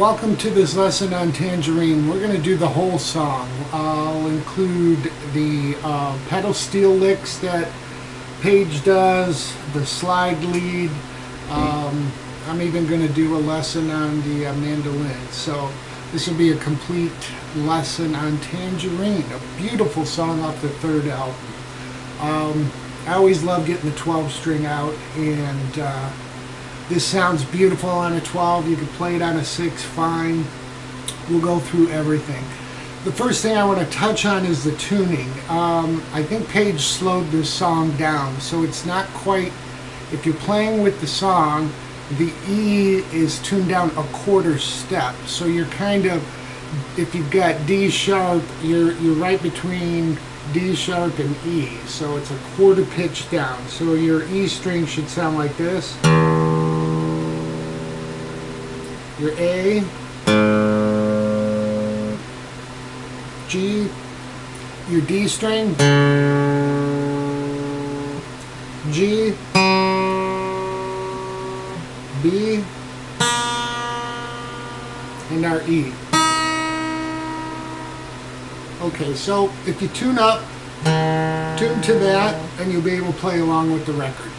welcome to this lesson on Tangerine. We're going to do the whole song. I'll include the pedal steel licks that Paige does, the slide lead. I'm even going to do a lesson on the mandolin. So this will be a complete lesson on Tangerine, a beautiful song off the third album. I always love getting the 12 string out, and this sounds beautiful on a 12. You can play it on a 6 fine. We'll go through everything. The first thing I want to touch on is the tuning. I think Paige slowed this song down, so it's not quite, if you're playing with the song, the E is tuned down a quarter step. So you're kind of, if you've got D sharp, you're right between D sharp and E. So it's a quarter pitch down. So your E string should sound like this. Your A, G, your D string, G, B, and our E. Okay, so if you tune to that, and you'll be able to play along with the record.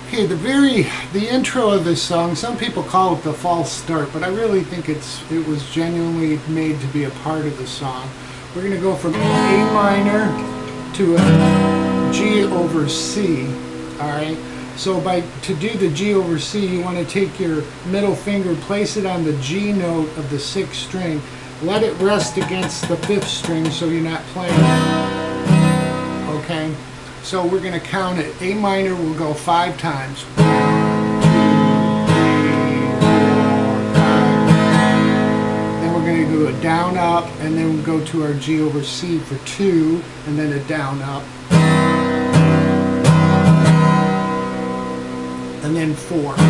Okay, the intro of this song, some people call it the false start, but I really think it was genuinely made to be a part of the song. We're going to go from A minor to a G over C, alright? So to do the G over C, you want to take your middle finger, place it on the G note of the 6th string, let it rest against the 5th string so you're not playing, okay? So we're going to count it. A minor will go 5 times. 1, 2, 3, 4, 5. Then we're going to do a down up, and then we'll go to our G over C for 2, and then a down up. And then 4. 1, 2,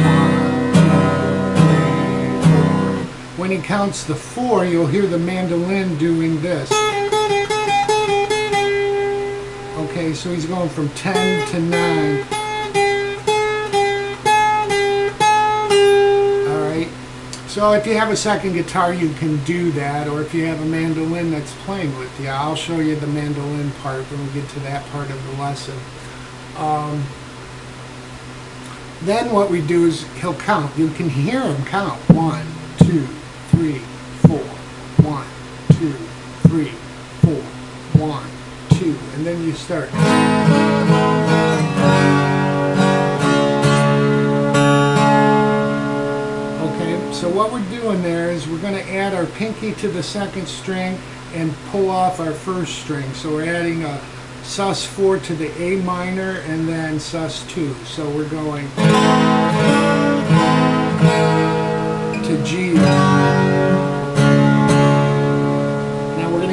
3, 4. When he counts the 4, you'll hear the mandolin doing this. Okay, so he's going from 10 to 9. Alright, so if you have a second guitar, you can do that, or if you have a mandolin that's playing with you. I'll show you the mandolin part when we get to that part of the lesson. Then what we do is he'll count. You can hear him count. 1, 2, 3, 4. 1, 2, 3, 4. 1, 2, and then you start. Okay, so what we're doing there is we're going to add our pinky to the 2nd string and pull off our 1st string. So we're adding a sus4 to the A minor and then sus2. So we're going to G.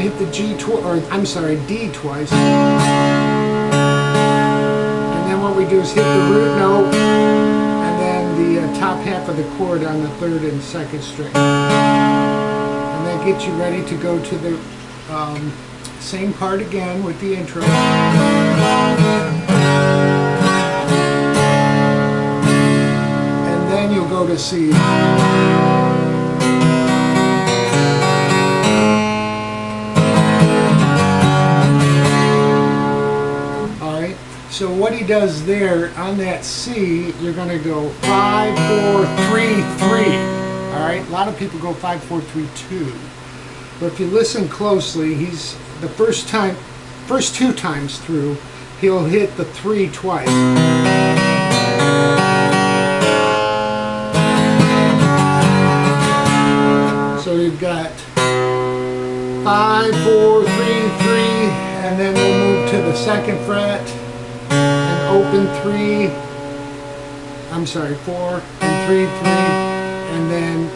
Hit the G D twice, and then what we do is hit the root note, and then the top half of the chord on the 3rd and 2nd string. And that gets you ready to go to the same part again with the intro. And then you'll go to C. So what he does there, on that C, you're going to go 5, 4, 3, 3. Alright, a lot of people go 5, 4, 3, 2. But if you listen closely, he's the first 2 times through, he'll hit the 3 twice. So you've got 5, 4, 3, 3, and then we'll move to the 2nd fret. Open 3, I'm sorry, 4 and 3, 3, and then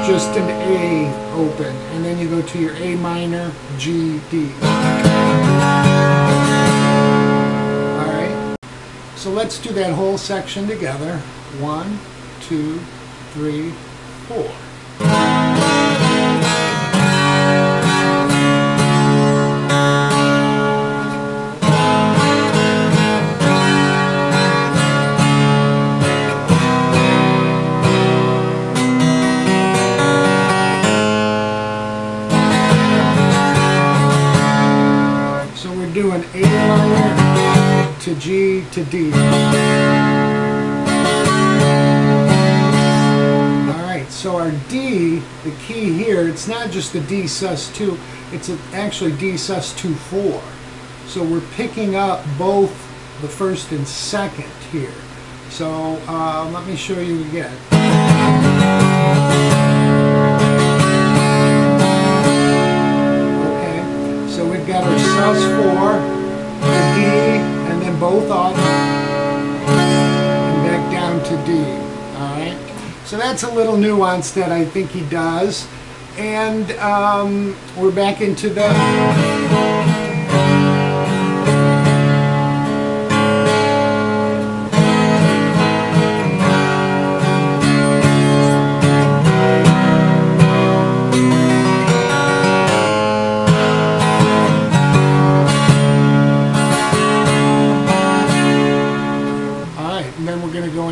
just an A open, and then you go to your A minor, G, D. Alright, so let's do that whole section together. 1, 2, 3, 4. Doing A minor to G to D. Alright, so our D, the key here, it's not just the D sus2, it's actually D sus2 4. So we're picking up both the 1st and 2nd here. So let me show you again. So we've got our sus4, the D, and then both off, and back down to D. Alright? So that's a little nuance that I think he does. And we're back into the...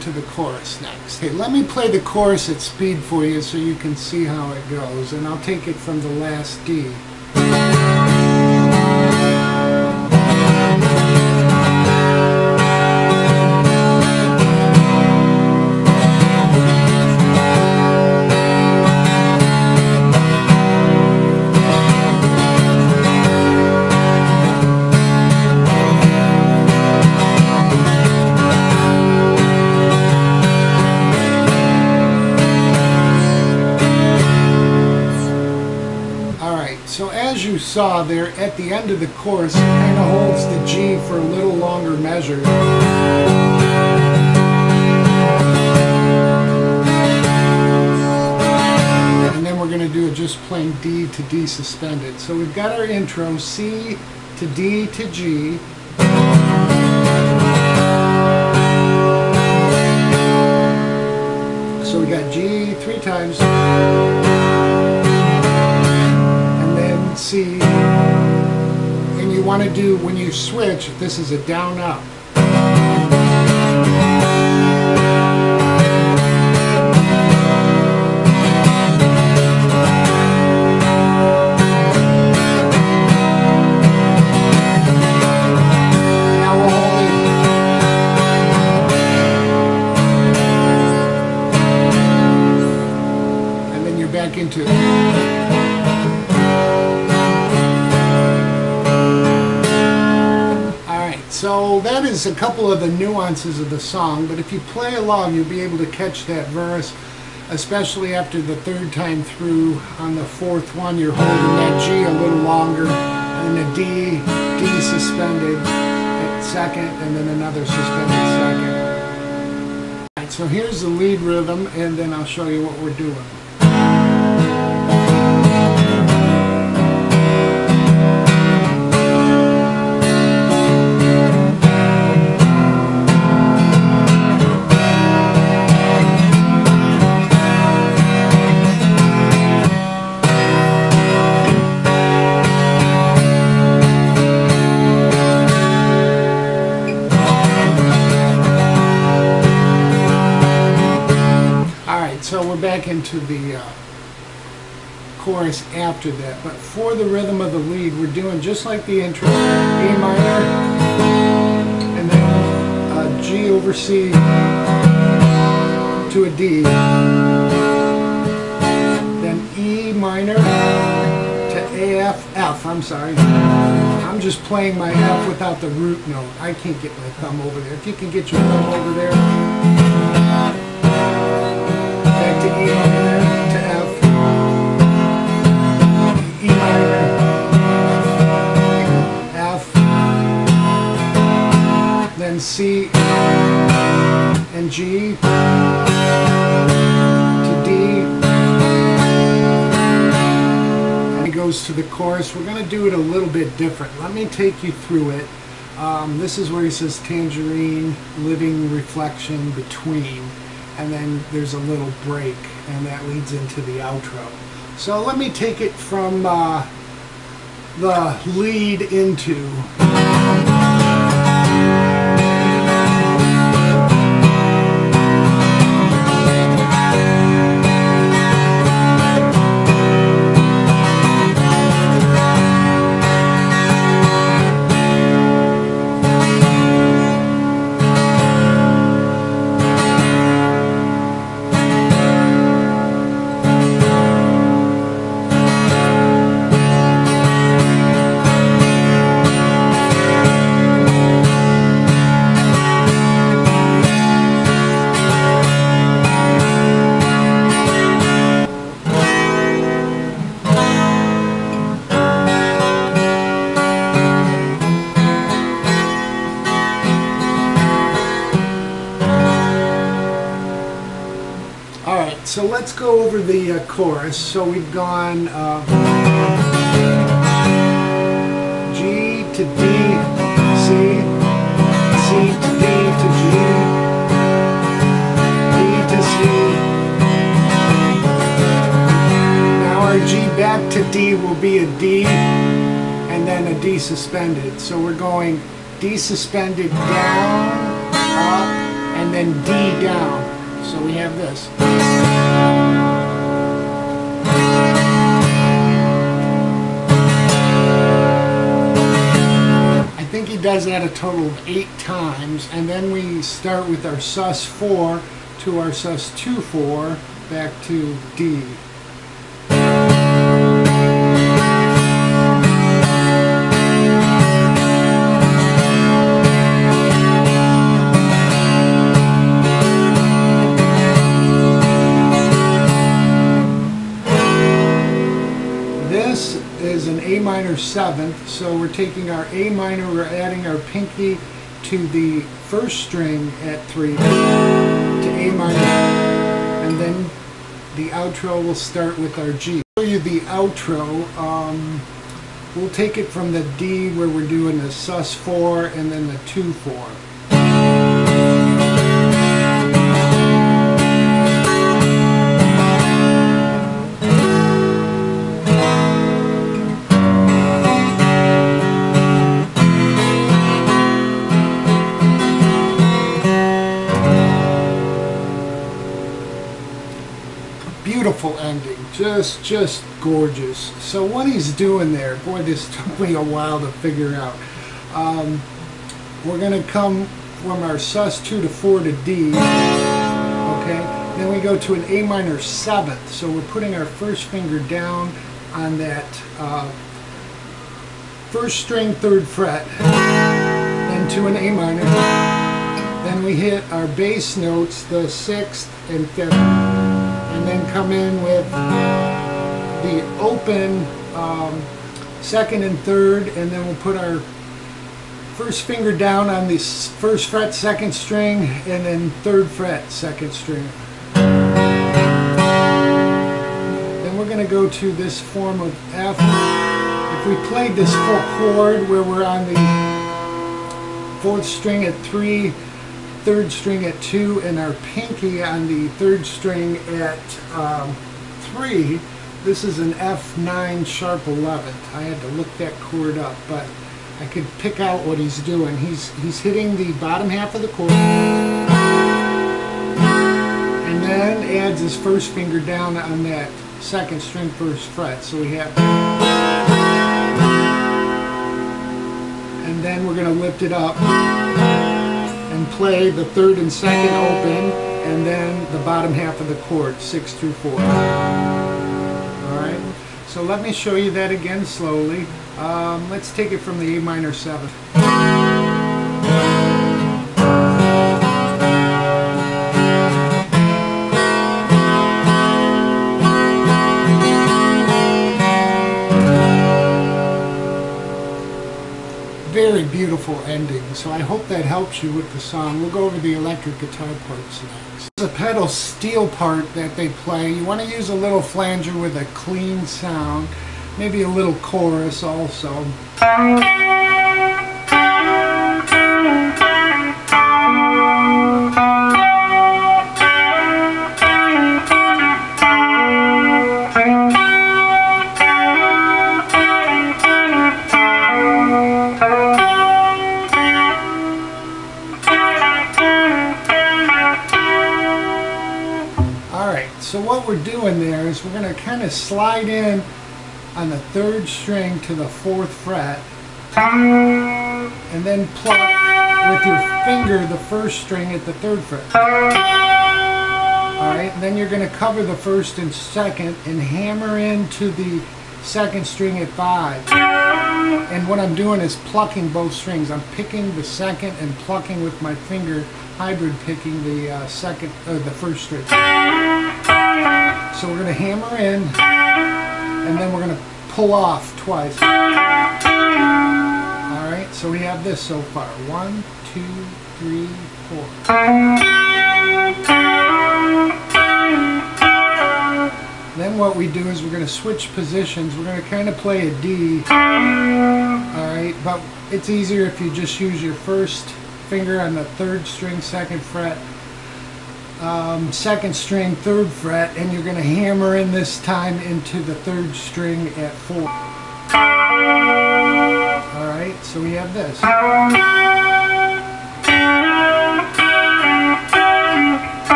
to the chorus next. Hey, let me play the chorus at speed for you so you can see how it goes, and I'll take it from the last D. So as you saw there, at the end of the chorus, it kind of holds the G for a little longer measure. And then we're going to do just plain D to D suspended. So we've got our intro, C to D to G. So we got G 3 times. C, and you want to do, when you switch, this is a down up. Now we'll hold it. And then you're back into it. So that is a couple of the nuances of the song, but if you play along, you'll be able to catch that verse, especially after the 3rd time through. On the 4th one, you're holding that G a little longer, and the D suspended at 2nd, and then another suspended 2nd. All right, so here's the lead rhythm, and then I'll show you what we're doing. back into the chorus after that. But for the rhythm of the lead, we're doing just like the intro: A minor, and then G over C to a D, then E minor to A F, I'm sorry. I'm just playing my F without the root note. I can't get my thumb over there. If you can get your thumb over there. Back to E minor to F. E minor, F, then C and G to D. Goes to the chorus. We're going to do it a little bit different. Let me take you through it. This is where he says Tangerine, living reflection between, and then there's a little break, and that leads into the outro. So let me take it from the lead into. So let's go over the chorus. So we've gone G to D, C, C to D to G, D to C. Now our G back to D will be a D and then a D suspended. So we're going D suspended down, up, and then D down. So we have this. I think he does that a total of 8 times, and then we start with our sus4 to our sus2-4 back to D. This is an A minor 7th, so we're taking our A minor, we're adding our pinky to the first string at 3 to A minor, and then the outro will start with our G. I'll show you the outro. We'll take it from the D where we're doing the sus4 and then the 2-4. Beautiful ending, just gorgeous. So what he's doing there, boy, this took me a while to figure out. We're going to come from our sus2 to 4 to D, okay? Then we go to an A minor 7th, so we're putting our first finger down on that first string 3rd fret, then to an A minor. Then we hit our bass notes, the 6th and 5th. And then come in with the open 2nd and 3rd, and then we'll put our first finger down on the 1st fret 2nd string, and then 3rd fret 2nd string. Then we're going to go to this form of F. If we played this full chord where we're on the 4th string at 3, 3rd string at 2, and our pinky on the 3rd string at 3. This is an F9 sharp 11th. I had to look that chord up, but I could pick out what he's doing. He's hitting the bottom half of the chord, and then adds his first finger down on that second string first fret. So we have, and then we're going to lift it up and play the third and second open, and then the bottom half of the chord, 6 through 4. Alright, so let me show you that again slowly. Let's take it from the A minor 7th. Very beautiful ending, so I hope that helps you with the song. We'll go over the electric guitar parts next. The pedal steel part that they play, you want to use a little flanger with a clean sound, maybe a little chorus also. So what we're doing there is we're going to kind of slide in on the 3rd string to the 4th fret, and then pluck with your finger the 1st string at the 3rd fret. Alright, and then you're going to cover the 1st and 2nd and hammer into the 2nd string at 5. And what I'm doing is plucking both strings. I'm picking the 2nd and plucking with my finger, hybrid picking the 1st string. So we're going to hammer in, and then we're going to pull off twice. Alright, so we have this so far. 1, 2, 3, 4. Then what we do is we're going to switch positions. We're going to kind of play a D. Alright, but it's easier if you just use your 1st finger on the 3rd string, 2nd fret, 2nd string, 3rd fret, and you're going to hammer in this time into the 3rd string at 4. Alright, so we have this.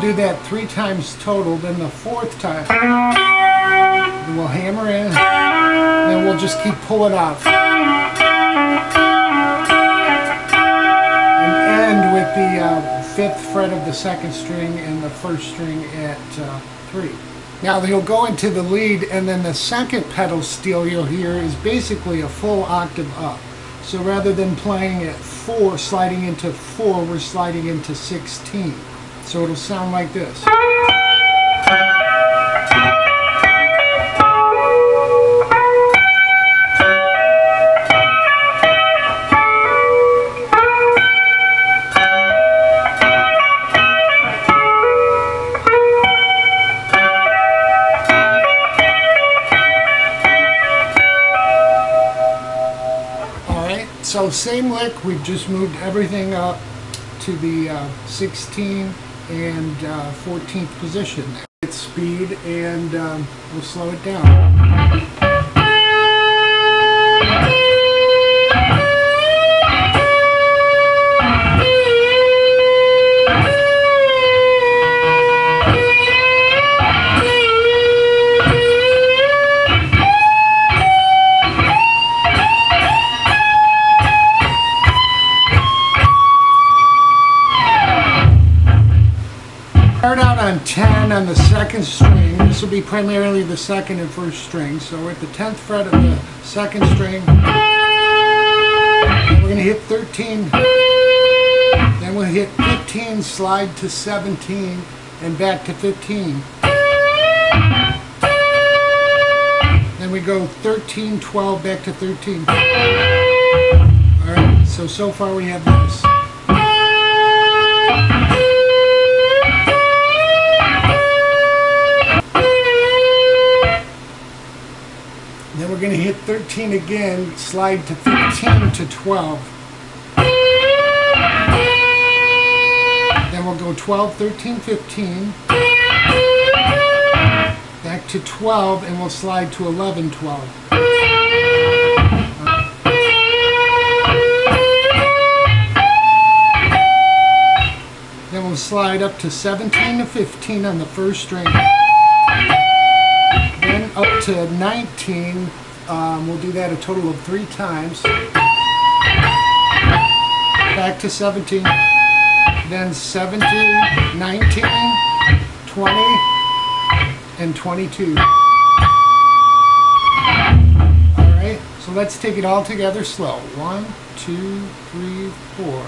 Do that 3 times total, then the 4th time we'll hammer in, then we'll just keep pulling off and end with the 5th fret of the 2nd string and the 1st string at 3. Now you'll go into the lead, and then the 2nd pedal steel you'll hear is basically a full octave up. So rather than playing at 4, sliding into 4, we're sliding into 16. So it'll sound like this. Alright, so same lick, we've just moved everything up to the 16 and 14th position. It's speed, and we'll slow it down. Start out on 10 on the 2nd string. This will be primarily the 2nd and 1st string. So we're at the 10th fret of the 2nd string. Then we're going to hit 13. Then we'll hit 15, slide to 17, and back to 15. Then we go 13, 12, back to 13. Alright, so far we have this. Then we're going to hit 13 again, slide to 15 to 12. Then we'll go 12, 13, 15. up to 12 and we'll slide to 11, 12. Then we'll slide up to 17 to 15 on the first string. Then up to 19, we'll do that a total of 3 times. Back to 17, then 17, 19, 20, and 22. Alright, so let's take it all together slow. 1, 2, 3, 4.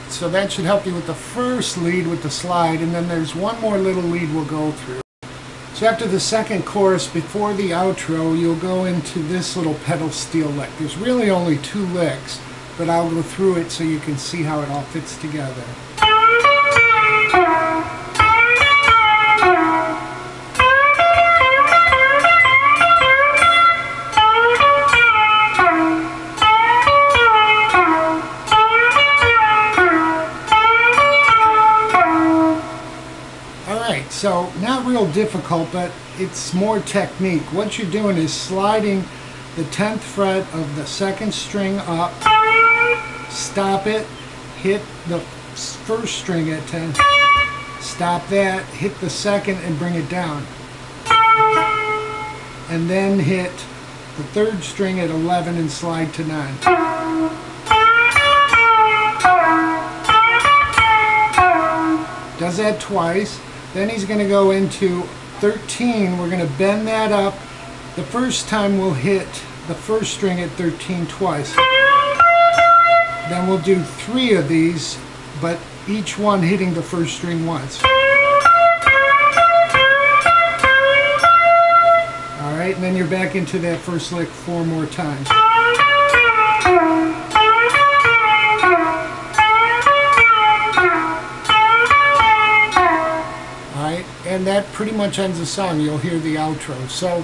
So that should help you with the first lead with the slide, and then there's one more little lead we'll go through. So after the second chorus, before the outro, you'll go into this little pedal steel lick. There's really only 2 licks, but I'll go through it so you can see how it all fits together. So not real difficult, but it's more technique. What you're doing is sliding the 10th fret of the 2nd string up, stop it, hit the 1st string at 10, stop that, hit the 2nd and bring it down, and then hit the 3rd string at 11 and slide to 9. Does that twice. Then he's going to go into 13. We're going to bend that up. The first time we'll hit the 1st string at 13 twice. Then we'll do 3 of these, but each one hitting the 1st string once. Alright, and then you're back into that first lick 4 more times. And that pretty much ends the song. You'll hear the outro. So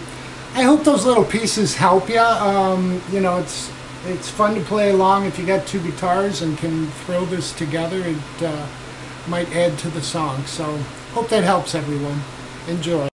I hope those little pieces help you. You know, it's fun to play along if you got 2 guitars and can throw this together. It might add to the song. So hope that helps everyone. Enjoy.